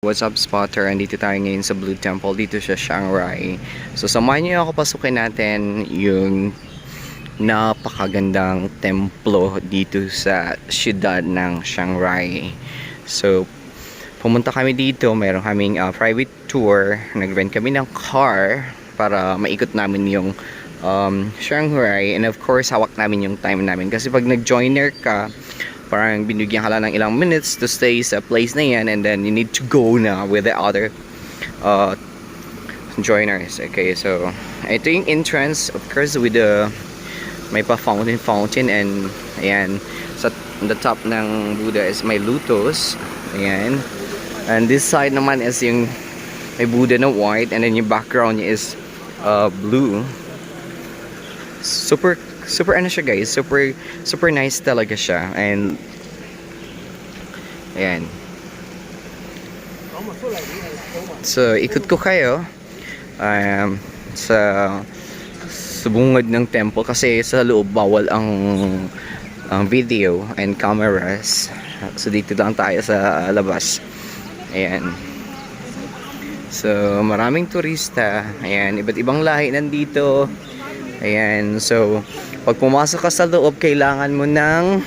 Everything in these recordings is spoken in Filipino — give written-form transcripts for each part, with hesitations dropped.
What's up, spotter? Andito tayo ngayon sa Blue Temple dito sa Chiang Rai. So samahan niyo ako, pasukin natin yung napakagandang templo dito sa siyudad ng Chiang Rai. So pumunta kami dito, mayroon kaming private tour. Nag-rent kami ng car para maikot namin yung Chiang Rai, and of course hawak namin yung time namin kasi pag nag-joiner ka, parang binigyan ka lang ng ilang minutes to stay sa place na yan, and then you need to go na with the other joiners. Okay, so ito yung entrance, of course, with the may pa fountain, and ayan, sa the top ng Buddha is may lotus, ayan, and this side naman is yung may Buddha na white, and then yung background niya is blue. Super ano siya, guys, super nice talaga siya. And ayan, so ikot ko kayo sa bungad ng temple kasi sa loob bawal ang video and cameras, so dito lang tayo sa labas. Ayan, so maraming turista, ayan, iba't ibang lahi nandito. Ayan, so pag pumasok ka sa loob, kailangan mo nang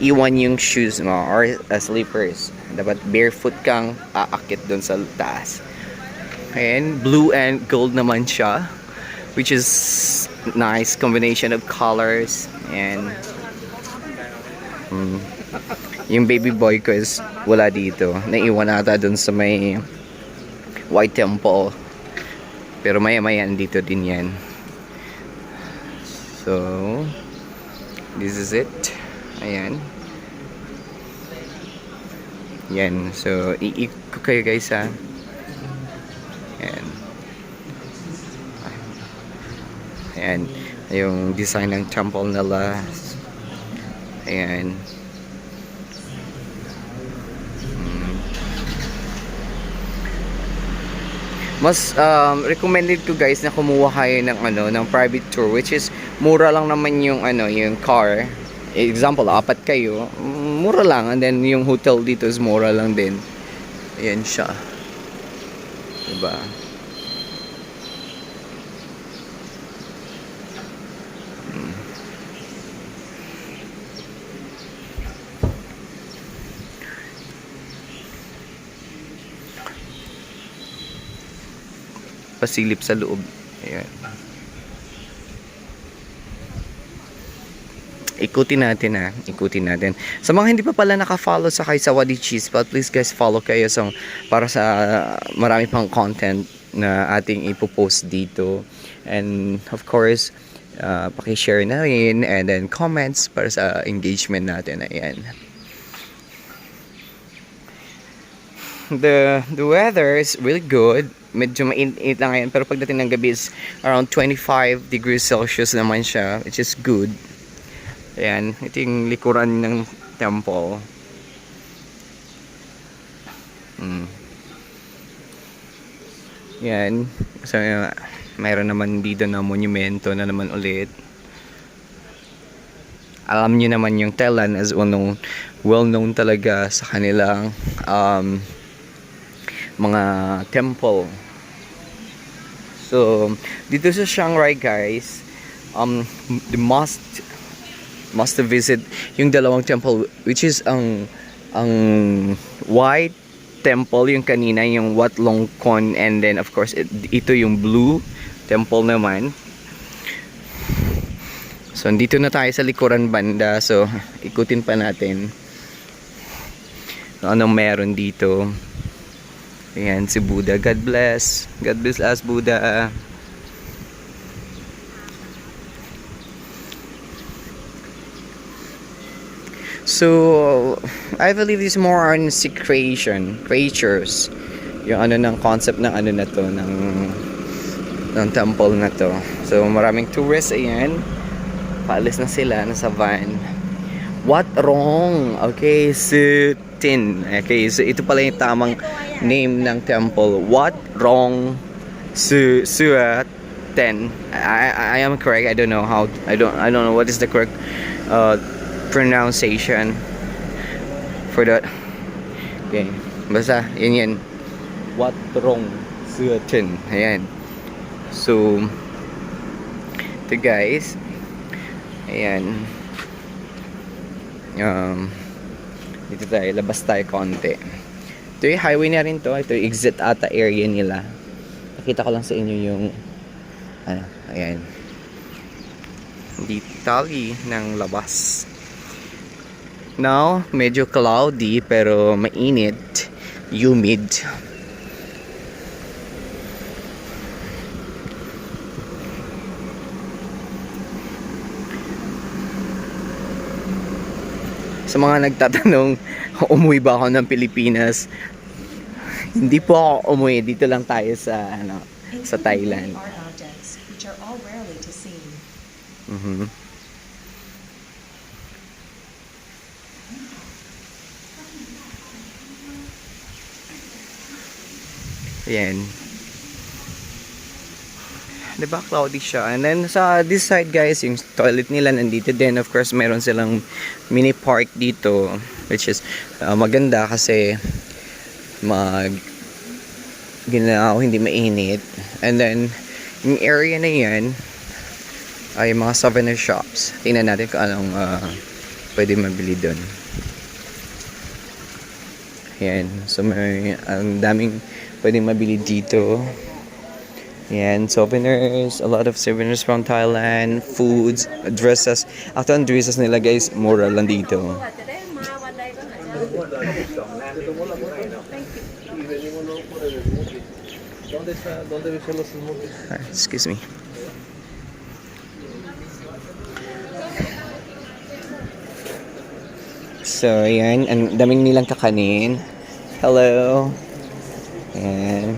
iwan yung shoes mo or slippers. Dapat barefoot kang aakit dun sa taas. Ayan, blue and gold naman siya, which is nice combination of colors. And yung baby boy ko is wala dito, naiwan ata dun sa may White Temple, pero maya dito din yan. So this is it. Ayan. Yan. So iikot ko kayo, guys, ha. Ayan. Ayan. Yung design ng temple nila. Ayan. Mas recommended ko, guys, na kumuha kayo ng ng private tour, which is mura lang naman yung yung car. Example, 4 kayo, mura lang, and then yung hotel dito is mura lang din. Ayan siya, diba? Pasilip sa loob. Ayan. Ikutin natin, ha. Ikutin natin. Sa mga hindi pa pala naka-follow sa Kaisawadi Cheese Spot, please, guys, follow kayo para sa marami pang content na ating ipopost dito. And of course, paki-share na rin, and then comments para sa engagement natin. Ayan. The weather is really good. Medyo mainit lang ngayon, pero pagdating ng gabi is around 25 degrees Celsius naman siya, which is good. Ayan, ito yung likuran ng temple. Yan. So mayroon naman dito na monumento na naman ulit. Alam nyo naman yung Thailand as well known talaga sa kanilang mga temple. So dito sa Chiang Rai, guys, the must visit yung dalawang temple, which is ang White Temple yung kanina, yung Wat Long Kon, and then of course ito yung Blue Temple naman. So dito na tayo sa likuran banda, so ikutin pa natin anong meron dito. Ayan, si Buddha. God bless us, Buddha. So I believe this more on creatures, yung ng concept ng na to, ng temple na to. So maraming tourists. Ayan, paalis na sila, nasa van. Wat Rong, okay, Sutin. Okay, so ito pala yung tamang name ng temple, Wat Rong Suaten. I am correct. I don't know what is the correct pronunciation for that. Okay, basta yun Wat Trong Suachen. Ayan. So, ito guys. Ayan. Dito tayo. Labas tayo konti. Ito yung highway na rin to. Ito yung exit ata area nila. Nakita ko lang sa inyo yung ayan. Dito tali ng labas. Now, medyo cloudy pero mainit. Humid. Sa mga nagtatanong, umuwi ba ako ng Pilipinas? Hindi po ako umuwi. Dito lang tayo sa sa Thailand. Mhm. Ayan. Diba cloudy siya? And then sa this side guys, yung toilet nila nandito din. Of course, meron silang mini park dito, which is maganda kasi ginawa hindi mainit. And then yung area na yan ay mga souvenir shops. Tingnan natin kung anong pwede mabili doon. Ayan. So may ang daming pwedeng mabili dito. Ayan, souvenirs, a lot of souvenirs from Thailand, foods, dresses. Actually, ang dresses nila guys, mura lang dito. Excuse me. So, ayan, ang daming nilang kakanin. Hello. Ayan.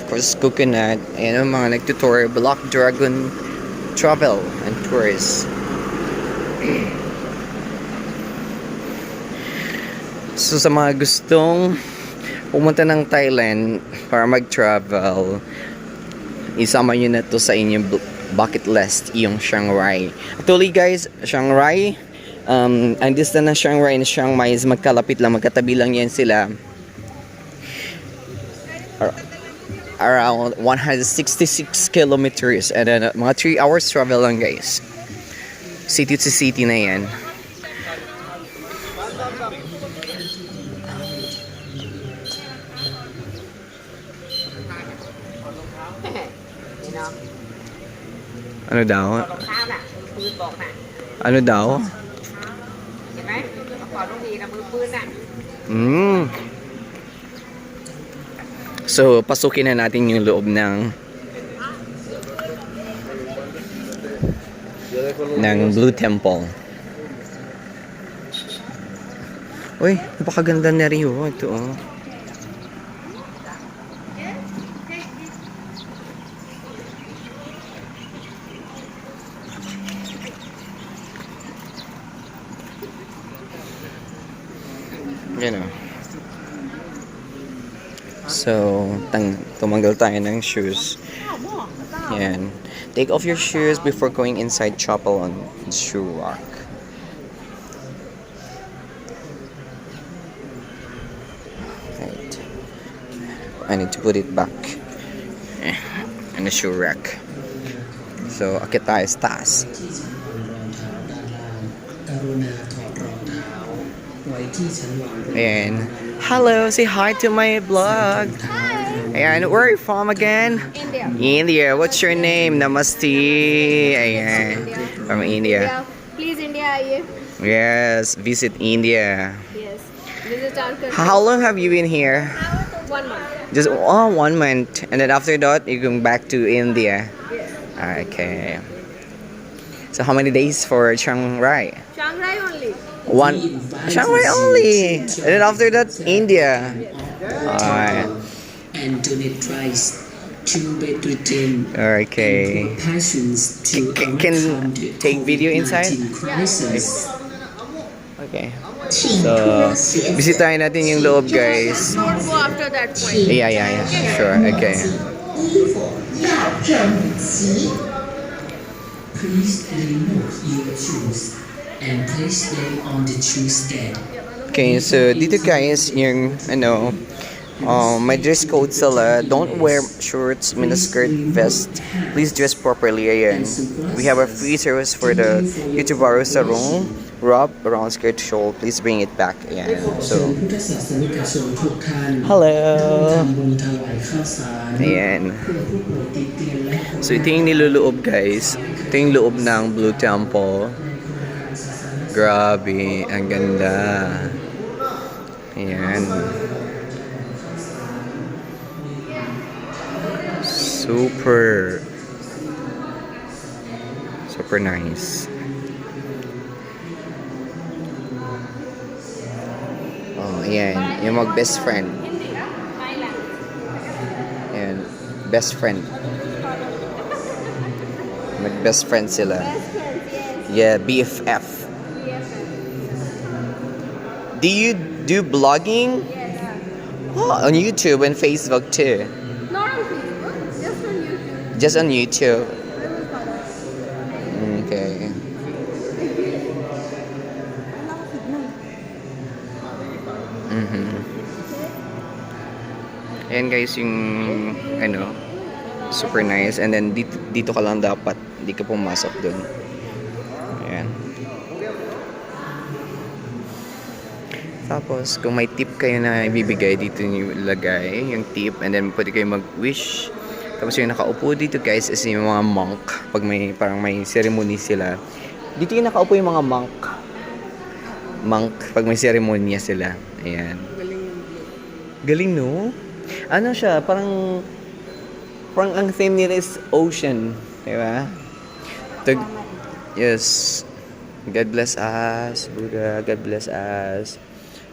Of course, coconut. Ayan ang mga nagtutour. Black Dragon Travel and Tours. So, sa mga gustong pumunta ng Thailand para mag-travel, isama nyo na to sa inyong bucket list, yung Chiang Rai. Actually guys, Chiang Rai, ang distance ng Chiang Rai and Chiang Mai is magkalapit lang, magkatabi lang yan sila. Around 166 kilometers and then mga 3 hours travel lang guys. City to city na yan. Ano daw? Ano daw? So, pasukin na natin yung loob ng Blue Temple. Uy, napakaganda na rin yun. Ito, oh. Yan, oh. So, tumanggal tayo ng shoes. Yan. Take off your shoes before going inside chapel on Shoe Rock. Right. I need to put it back in the shoe rack. So, akit tayo sa taas. Ayan. Hello, say hi to my vlog. Ayan, where are you from again? India. India. What's your name? Namaste. Ayan. From India. Please, India, आइए. Yes, visit India. Yes. Visit our country. How long have you been here? 1 month. Just 1 month. And then after that, you go back to India. Yes. Okay. So how many days for Chiang Rai? Chiang Rai only. Chiang Rai only. And then after that, India. Alright. And donate rice to better retain Okay. passions to Can take video inside? crisis. Okay. So, bisitahin natin yung loob, guys. Don't go after that point. Yeah. Sure. Okay. Please remove your shoes and place them on the shoe stand. Okay, so dito guys, yung My dress code sila, don't wear shorts, miniskirt, vest. Please dress properly, ayan. We have a free service for the YouTuber sarong, wrap around skirt shawl. Please bring it back, ayan. So, พุทธศาสนิกชนทุกท่าน hello! ทำบุญถวายข้าวสาร Ayan. เพื่อผู้ป่วยติดเตียงและคน So, ito yung niluloob, guys. Ito yung loob ng Blue Temple. Grabe, ang ganda. Ayan. Super nice. Oh, ayan. Yung mag-best friend. Ayan. Best friend. Mag-best friend sila. Best friends, yes. Yeah, BFF. Do you do blogging? Yes. Oh, on YouTube and Facebook too. Not on Facebook, just on YouTube. Just on YouTube. I will follow. Okay. Ayan guys yung ano, super nice. And then dito ka lang dapat, hindi ka pumasok dun. Ayan. Tapos kung may tip kayo na ibibigay, dito niyo ilagay yung tip, and then pwede kayo mag-wish. Tapos yung nakaupo dito guys is yung mga monk. Pag may parang may ceremony sila, dito yung nakaupo yung mga monk pag may seremonya sila. Ayan. Galing no? Ano siya, parang ang theme nila is ocean, di ba? Yes. God bless us, Buddha, God bless us.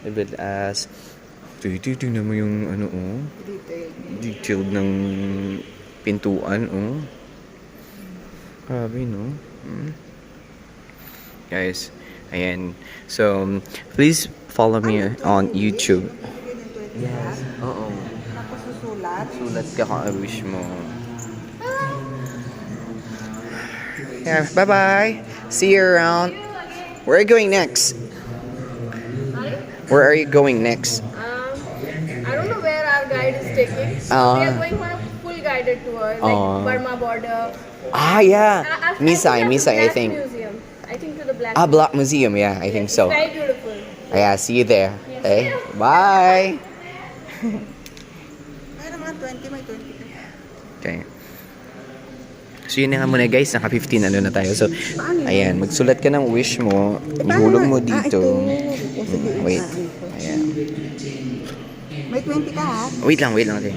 God bless us. Tingnan mo yung ano, oh. Detailed ng pintuan, oh. Grabe, no? Guys, ayan. So, please follow me on YouTube. Yes. Oo. Tapos susulat. Sulat ka kung wish mo. Yeah, bye-bye. See you around. Where are you going next? Sorry? Where are you going next? I don't know where our guide is taking. We are going for a full guided tour, like Burma border. Ah, yeah. I Misai, I Black think. Museum. I think to the Black Black Museum, yeah, I think It's so. very beautiful. Yeah, see you there. Yes. Okay, bye. Mayroon mga 20, may 20 ka. Okay. So yun na nga muna guys, naka 15 ano na tayo. So, ayan, magsulat ka ng wish mo, ihulog mo dito. Wait. Ayan. May 20 ka ha? Wait lang. Okay.